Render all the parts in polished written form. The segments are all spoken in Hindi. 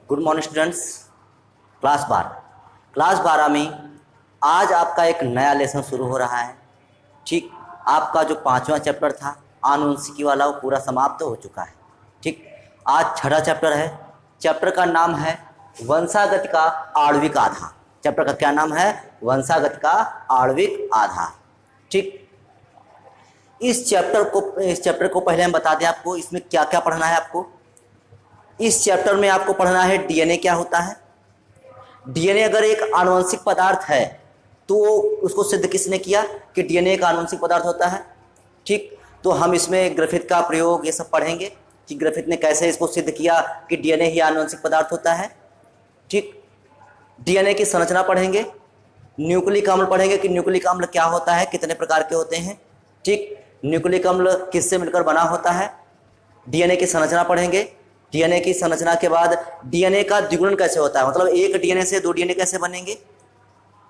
Good morning students. क्लास 12 में आज आपका एक नया लेसन शुरू हो रहा है। ठीक, आपका जो 5वां चैप्टर था आनुवंशिकी वाला वो पूरा समाप्त हो चुका है। ठीक, आज छठा चैप्टर है। चैप्टर का नाम है वंशागति का आणविक आधार। चैप्टर का क्या नाम है? वंशागति का आणविक आधार। ठीक, इस चैप्टर को पहले हम बता दें आपको इसमें क्या क्या पढ़ना है। आपको इस चैप्टर में आपको पढ़ना है डीएनए क्या होता है। डीएनए अगर एक आनुवंशिक पदार्थ है तो उसको सिद्ध किसने किया कि डीएनए एक आनुवंशिक पदार्थ होता है। ठीक, तो हम इसमें ग्रिफिथ का प्रयोग ये सब पढ़ेंगे कि ग्रिफिथ ने कैसे इसको सिद्ध किया कि डीएनए ही आनुवंशिक पदार्थ होता है। ठीक, डीएनए की संरचना पढ़ेंगे, न्यूक्लिक अम्ल पढ़ेंगे कि न्यूक्लिक अम्ल क्या होता है, कितने प्रकार के होते हैं। ठीक, न्यूक्लिक अम्ल किससे मिलकर बना होता है। डीएनए की संरचना पढ़ेंगे। डीएनए की संरचना के बाद डीएनए का द्विगुणन कैसे होता है, मतलब एक डीएनए से दो डीएनए कैसे बनेंगे,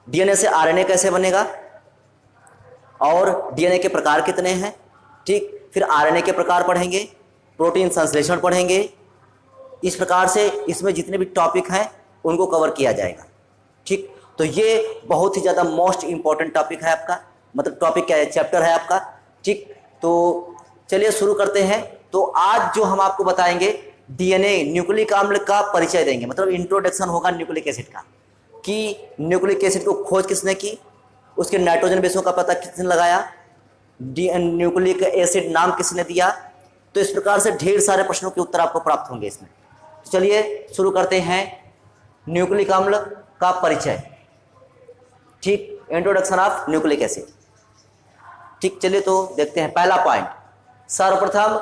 डीएनए से आरएनए कैसे बनेगा और डीएनए के प्रकार कितने हैं। ठीक, फिर आरएनए के प्रकार पढ़ेंगे, प्रोटीन संश्लेषण पढ़ेंगे। इस प्रकार से इसमें जितने भी टॉपिक हैं उनको कवर किया जाएगा। ठीक, तो ये बहुत ही ज़्यादा मोस्ट इंपॉर्टेंट टॉपिक है आपका, मतलब टॉपिक क्या है, चैप्टर है आपका। ठीक, तो चलिए शुरू करते हैं। तो आज जो हम आपको बताएंगे डीएनए न्यूक्लिक अम्ल का परिचय देंगे, मतलब इंट्रोडक्शन होगा न्यूक्लिक एसिड का, कि न्यूक्लिक एसिड को खोज किसने की, उसके नाइट्रोजन बेसों का पता किसने लगाया, न्यूक्लिक एसिड नाम किसने दिया। तो इस प्रकार से ढेर सारे प्रश्नों के उत्तर आपको प्राप्त होंगे इसमें। तो चलिए शुरू करते हैं न्यूक्लिक अम्ल का परिचय। ठीक, इंट्रोडक्शन ऑफ न्यूक्लिक एसिड। ठीक, चलिए तो देखते हैं पहला पॉइंट। सर्वप्रथम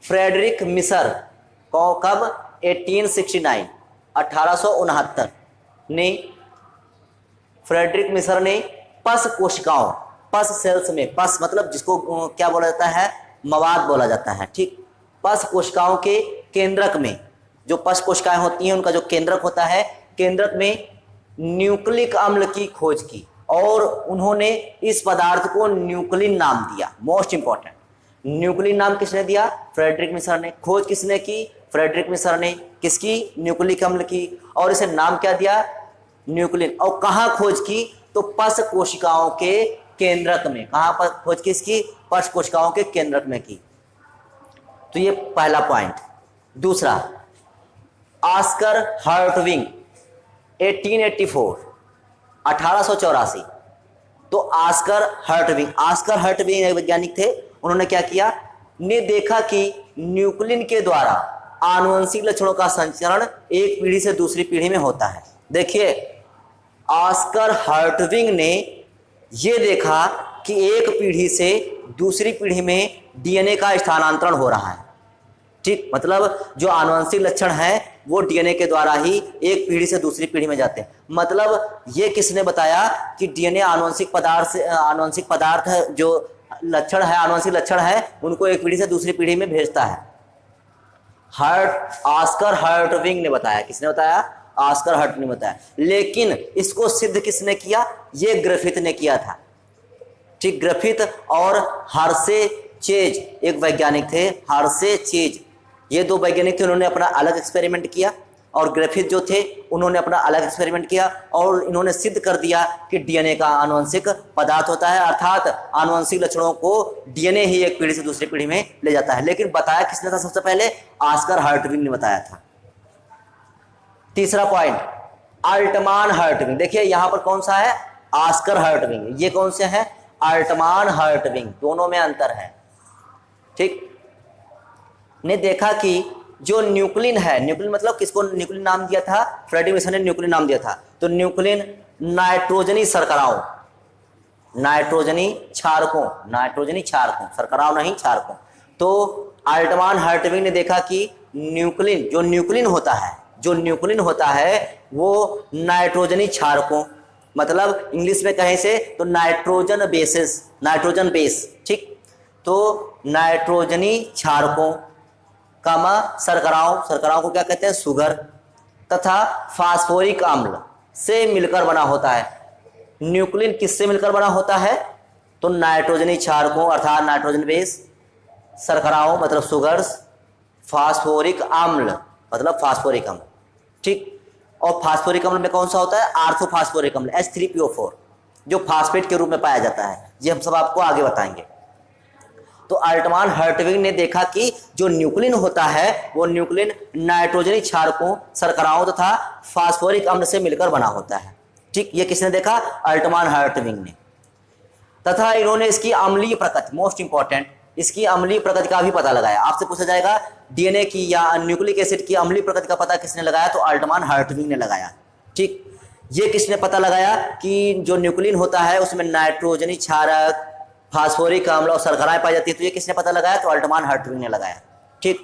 फ्रेडरिक मिसर को कब 1869 1869 ने फ्रेडरिक मिसर ने पस कोशिकाओं, पस सेल्स में, पस मतलब जिसको क्या बोला जाता है, मवाद बोला जाता है। ठीक, पस कोशिकाओं के केंद्रक में, जो पस कोशिकाएं होती हैं उनका जो केंद्रक होता है, केंद्रक में न्यूक्लिक अम्ल की खोज की और उन्होंने इस पदार्थ को न्यूक्लिन नाम दिया। मोस्ट इंपॉर्टेंट, न्यूक्लिन नाम किसने दिया? फ्रेडरिक मिसर ने। खोज किसने की? फ्रेडरिक मिसर ने। किसकी? न्यूक्लिक अम्ल की। और इसे नाम क्या दिया? न्यूक्लिन। और कहाँ खोज की? तो पस कोशिकाओं के केंद्रक में। कहाँ पर खोज की इसकी? पस कोशिकाओं के केंद्रक में की। तो ये पहला पॉइंट। दूसरा, ऑस्कर हर्टविग 1884 1884। तो ऑस्कर हर्टविग एक वैज्ञानिक थे। उन्होंने क्या किया, ने देखा कि न्यूक्लिन के द्वारा आनुवंशिक लक्षणों का संचरण एक पीढ़ी से दूसरी पीढ़ी में होता है। देखिए, ऑस्कर हर्टविग ने यह देखा कि एक पीढ़ी से दूसरी पीढ़ी में डीएनए का स्थानांतरण हो रहा है। ठीक, मतलब जो आनुवंशिक लक्षण है वो डीएनए के द्वारा ही एक पीढ़ी से दूसरी पीढ़ी में जाते हैं। मतलब ये किसने बताया कि डीएनए आनुवंशिक पदार्थ है, जो लक्षण है, आनुवंशिक लक्षण है, उनको एक पीढ़ी से दूसरी पीढ़ी में भेजता है। ऑस्कर हर्टविग ने बताया। किसने बताया? ऑस्कर हर्टविग ने बताया। लेकिन इसको सिद्ध किसने किया? ये ग्रिफिथ ने किया था। ठीक, ग्रिफिथ और हर्शे चेज एक वैज्ञानिक थे। हर्शे चेज, ये दो वैज्ञानिक थे। उन्होंने अपना अलग एक्सपेरिमेंट किया और ग्रिफिथ जो थे उन्होंने अपना अलग एक्सपेरिमेंट किया और इन्होंने सिद्ध कर दिया कि डीएनए का आनुवंशिक पदार्थ होता है, अर्थात आनुवंशिक लक्षणों को डीएनए ही एक पीढ़ी से दूसरी पीढ़ी में ले जाता है। लेकिन बताया किसने था? सबसे पहले ऑस्कर हर्टविग ने बताया था। तीसरा पॉइंट, अल्टमान हर्टविग। देखिए यहां पर कौन सा है? ऑस्कर हर्टविग। ये कौन से है? अल्टमान हर्टविग। दोनों में अंतर है। ठीक, ने देखा कि जो न्यूक्लिन है, न्यूक्लिन मतलब किसको न्यूक्लिन नाम दिया था? फ्रेडरिक मिसर ने न्यूक्लिन नाम दिया था। तो न्यूक्लिन नाइट्रोजनी शर्कराओं, नाइट्रोजनी क्षारकों, शर्कराओं नहीं, क्षारकों। तो अल्टमान हर्टविग ने देखा कि न्यूक्लिन, जो न्यूक्लिन होता है वो नाइट्रोजनी क्षारकों, मतलब इंग्लिश में कहें से तो नाइट्रोजन बेस। ठीक, तो नाइट्रोजनी क्षारकों कामा शर्कराओं को क्या कहते हैं? शुगर, तथा फास्फोरिक अम्ल से मिलकर बना होता है। न्यूक्लिन किससे मिलकर बना होता है? तो नाइट्रोजनी क्षारकों अर्थात नाइट्रोजन बेस, शर्कराओं मतलब शुगर्स, फास्फोरिक अम्ल मतलब फास्फोरिक अम्ल। ठीक। और फास्फोरिक अम्ल में कौन सा होता है, आर्थोफास्फोरिक अम्ल H3PO4, जो फास्फेट के रूप में पाया जाता है। ये हम सब आपको आगे बताएंगे। तो अल्टमान हर्टविग ने देखा कि जो न्यूक्लिन होता है वो न्यूक्लिन नाइट्रोजनी क्षारकों, शर्कराओं तथा फास्फोरिक अम्ल से मिलकर बना होता है। ठीक, ये किसने देखा, अल्टमान हर्टविग ने। तथा इन्होंने इसकी अम्लीय प्रकृति, मोस्ट इंपॉर्टेंट, इसकी अम्लीय प्रकृति का भी पता लगाया। आपसे पूछा जाएगा डीएनए की या न्यूक्लिक एसिड की अम्लीय प्रकृति का पता किसने लगाया, तो अल्टमान हर्टविग ने लगाया। ठीक, ये किसने पता लगाया कि जो न्यूक्लिन होता है उसमें नाइट्रोजनी क्षारक, फास्फोरिक अम्ल और शर्कराएं पाई जाती है, तो ये किसने पता लगाया, तो अल्टमान हर्टविग ने लगाया। ठीक,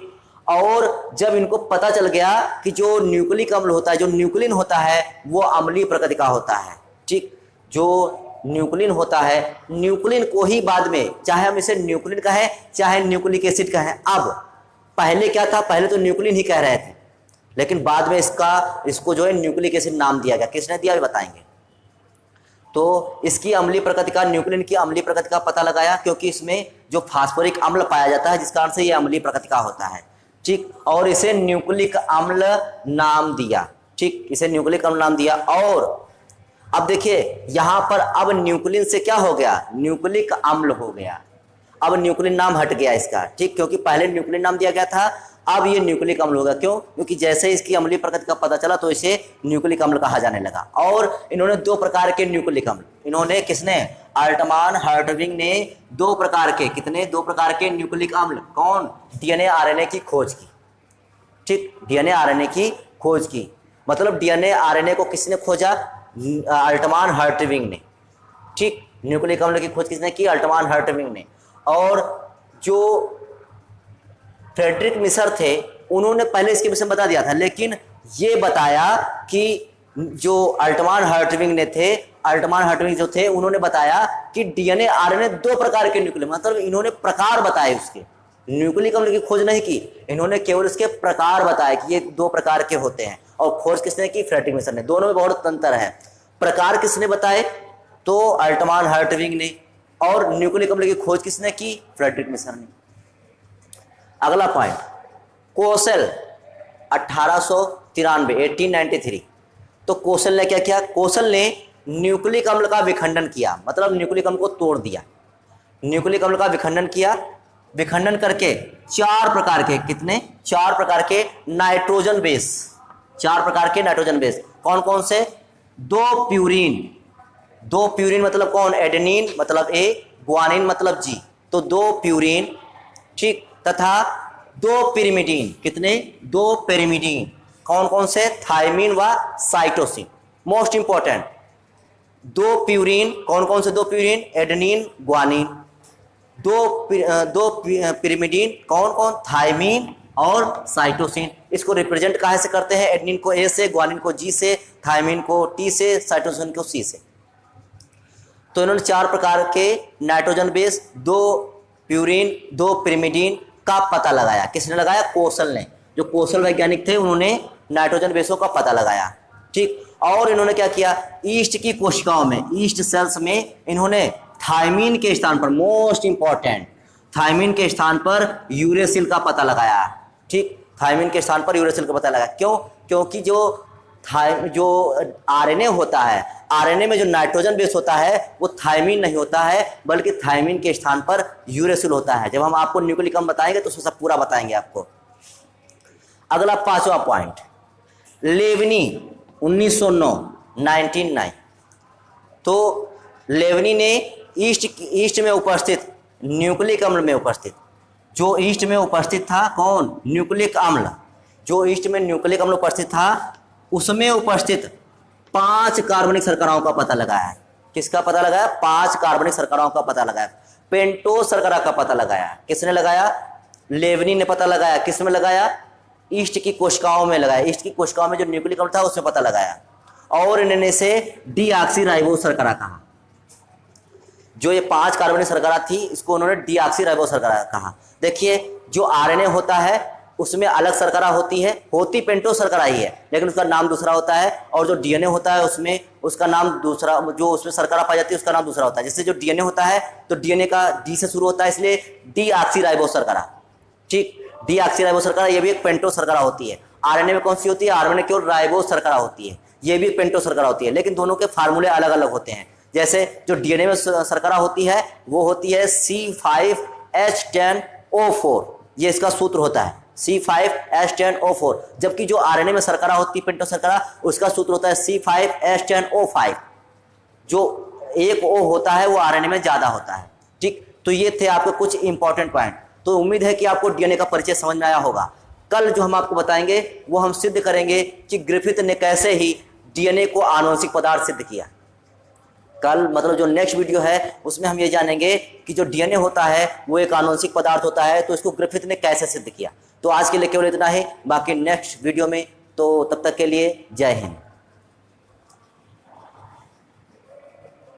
और जब इनको पता चल गया कि जो न्यूक्लिक अम्ल होता है, जो न्यूक्लिन होता है वो अम्लीय प्रकृति का होता है। ठीक, जो न्यूक्लिन होता है, न्यूक्लिन को ही बाद में, चाहे हम इसे न्यूक्लिन कहें चाहे न्यूक्लिक एसिड कहें, अब पहले क्या था, पहले तो न्यूक्लिन ही कह रहे थे, लेकिन बाद में इसको जो है न्यूक्लिक एसिड नाम दिया गया। किसने दिया, भी बताएंगे। तो इसकी अम्लीय प्रकृति का, न्यूक्लिन की अम्लीय प्रकृति का पता लगाया, क्योंकि इसमें जो फास्फोरिक अम्ल पाया जाता है जिस कारण से ये अम्लीय प्रकृति का होता है। ठीक, और इसे न्यूक्लिक अम्ल नाम दिया। ठीक, इसे न्यूक्लिक अम्ल नाम दिया। और अब देखिए यहां पर अब न्यूक्लिन से क्या हो गया, न्यूक्लिक अम्ल हो गया। अब न्यूक्लिन नाम हट गया इसका। ठीक, क्योंकि पहले न्यूक्लिन नाम दिया गया था, अब ये न्यूक्लिक अम्ल होगा। क्यों, क्योंकि जैसे इसकी अम्लीय प्रकृति का पता चला तो इसे न्यूक्लिक अम्ल कहा जाने लगा। और इन्होंने दो प्रकार के न्यूक्लिक अम्ल, इन्होंने किसने, अल्टमान हर्टविग ने दो प्रकार के, कितने, दो प्रकार के न्यूक्लिक अम्ल, कौन, डीएनए आरएनए की खोज की। ठीक, डीएनए आरएनए की खोज की, मतलब डीएनए आरएनए को किसने खोजा, अल्टमान हर्टविग ने। ठीक, न्यूक्लिक अम्ल की खोज किसने की, अल्टमान हर्टविग ने। और जो फ्रेडरिक मिसर थे उन्होंने पहले इसके विषय में बता दिया था, लेकिन ये बताया कि जो अल्टमान हर्टविग ने थे, अल्टमान हर्टविग जो थे उन्होंने बताया कि डीएनए आरएनए दो प्रकार के न्यूक्लिक, मतलब इन्होंने प्रकार बताए उसके, न्यूक्लिक अम्ल की खोज नहीं की, इन्होंने केवल इसके प्रकार बताए कि ये दो प्रकार के होते हैं। और खोज किसने की, फ्रेडरिक मिसर ने। दोनों में बहुत अंतर है। प्रकार किसने बताए, तो अल्टमान हर्टविग ने, और न्यूक्लिक अम्ल की खोज किसने की, फ्रेडरिक मिसर ने। अगला पॉइंट, कोसेल 1893। तो कोसेल ने क्या किया, कोसेल ने न्यूक्लिक अम्ल का विखंडन किया, मतलब न्यूक्लिक अम्ल को तोड़ दिया। न्यूक्लिक अम्ल का विखंडन किया, विखंडन करके चार प्रकार के, कितने, चार प्रकार के नाइट्रोजन बेस, चार प्रकार के नाइट्रोजन बेस, कौन कौन से, दो प्यूरिन मतलब कौन, एडेनिन मतलब ए, ग्वानिन मतलब जी, तो दो प्यूरिन। ठीक, तथा दो पिरिमिडीन, कितने, दो पिरिमिडीन, कौन कौन से, थायमिन व साइटोसिन। मोस्ट इंपॉर्टेंट, दो प्यूरिन, कौन कौन से दो प्यूरिन, एडेनिन ग्वानिन। दो पिरिमिडीन, कौन कौन, थायमिन और साइटोसिन। इसको रिप्रेजेंट कहाँ से करते हैं, एडेनिन को ए से, ग्वानिन को जी से, थायमिन को टी से, साइटोसिन को सी से। तो इन्होंने चार प्रकार के नाइट्रोजन बेस, दो प्यूरिन, दो पिरिमिडीन का पता लगाया। किसने लगाया, कोसेल ने। जो कोसेल वैज्ञानिक थे उन्होंने नाइट्रोजन बेसों का पता लगाया। ठीक, और इन्होंने क्या किया, ईस्ट की कोशिकाओं में, ईस्ट सेल्स में इन्होंने थायमिन के स्थान पर, मोस्ट इंपॉर्टेंट, थायमिन के स्थान पर यूरेसिल का पता लगाया। ठीक, थायमिन के स्थान पर यूरेसिल का पता लगाया। क्यों, क्योंकि जो आरएनए होता है, आरएनए में जो नाइट्रोजन बेस होता है वो थायमिन नहीं होता है, बल्कि थायमिन के स्थान पर यूरेसिल होता है। जब हम आपको न्यूक्लिक अम्ल बताएंगे तो उसमें सब पूरा बताएंगे आपको। अगला पांचवा पॉइंट, लेवनी 1909। तो लेवनी ने ईस्ट में उपस्थित न्यूक्लिक अम्ल में उपस्थित, जो ईस्ट में उपस्थित था, कौन, न्यूक्लिक अम्ल, जो ईस्ट में न्यूक्लिक अम्ल उपस्थित था उसमें उपस्थित 5 कार्बनिक शर्कराओं का पता लगाया। किसका पता लगाया, 5 कार्बनिक शर्कराओं का पता लगाया। पेंटोज शर्करा का पता लगाया। किसने लगाया, लेवनी ने पता लगाया। किसमें लगाया, ईस्ट की कोशिकाओं में लगाया। ईस्ट की कोशिकाओं में जो न्यूक्लिक अम्ल था उसमें पता लगाया। और इन्होंने इसे डीऑक्सीराइबोस शर्करा कहा। जो ये 5 कार्बनिक शर्करा थी इसको उन्होंने डीऑक्सीराइबोस शर्करा कहा। देखिए, जो आरएनए होता है उसमें अलग शर्करा होती पेंटोज शर्करा ही है, लेकिन उसका नाम दूसरा होता है। और जो डीएनए होता है उसमें उसका नाम दूसरा, जो उसमें शर्करा पाई जाती है उसका नाम दूसरा होता है। जैसे जो डीएनए होता है तो डीएनए का डी से शुरू होता है, इसलिए डीऑक्सीराइबोस शर्करा। ठीक, डीऑक्सीराइबोस शर्करा ये भी एक पेंटोज शर्करा होती है। आरएनए में कौन सी होती है, आरएनए में केवल राइबोज शर्करा होती है, ये भी पेंटोज शर्करा होती है, लेकिन दोनों के फार्मूले अलग अलग होते हैं। जैसे जो डीएनए में शर्करा होती है वो होती है C5H10O4, ये इसका सूत्र होता है C5H10O4, जबकि जो आरएनए में शर्करा होती है पेंटोज शर्करा, उसका सूत्र होता है C5H10O5। जो एक O होता है वो आरएनए में ज्यादा होता है। ठीक, तो ये थे आपके कुछ इंपॉर्टेंट पॉइंट। तो उम्मीद है कि आपको डीएनए का परिचय समझ में आया होगा। कल जो हम आपको बताएंगे वो हम सिद्ध करेंगे कि ग्रिफिथ ने कैसे ही डीएनए को आनुवंशिक पदार्थ सिद्ध किया। कल मतलब जो नेक्स्ट वीडियो है उसमें हम ये जानेंगे कि जो डीएनए होता है वो एक आनुवंशिक पदार्थ होता है, तो इसको ग्रिफिथ ने कैसे सिद्ध किया। तो आज के लिए केवल इतना ही, बाकी नेक्स्ट वीडियो में। तो तब तक के लिए जय हिंद।